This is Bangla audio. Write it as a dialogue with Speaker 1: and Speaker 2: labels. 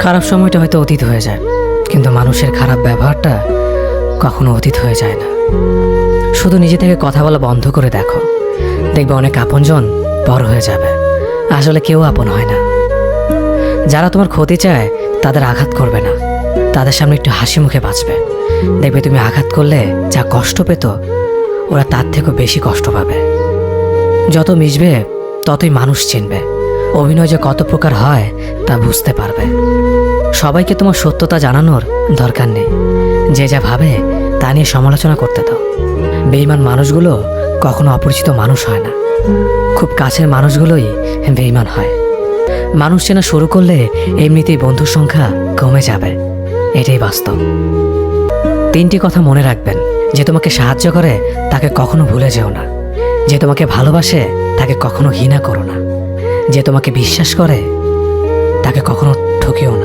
Speaker 1: খারাপ সময়টা হয়তো অতীত হয়ে যায়, কিন্তু মানুষের খারাপ ব্যবহারটা কখনো অতীত হয়ে যায় না। শুধু নিজে থেকে কথা বলা বন্ধ করে দেখো, দেখবে অনেক আপনজন বড় হয়ে যাবে। আসলে কেউ আপন হয় না। যারা তোমার ক্ষতি চায় তাদের আঘাত করবে না, তাদের সামনে একটু হাসি মুখে বাঁচবে। দেখবে তুমি আঘাত করলে যা কষ্ট পেত, ওরা তার থেকেও বেশি কষ্ট পাবে। যত মিশবে ততই মানুষ চিনবে, অভিনয় যে কত প্রকার হয় তা বুঝতে পারবে। সবাইকে তোমার সত্যতা জানানোর দরকার নেই, যে যা ভাবে তা নিয়ে সমালোচনা করতে দাও। বেঈমান মানুষগুলো কখনো অপরিচিত মানুষ হয় না, খুব কাছের মানুষগুলোই বেঈমান হয়। মানুষ চেনা শুরু করলে এমনিতেই বন্ধুর সংখ্যা কমে যাবে, এটাই বাস্তব। 3টি কথা মনে রাখবেন: যে তোমাকে সাহায্য করে তাকে কখনো ভুলে যেও না, যে তোমাকে ভালোবাসে তাকে কখনো ঘৃণা করো না, যে তোমাকে বিশ্বাস করে তাকে কখনো ঠকিও না।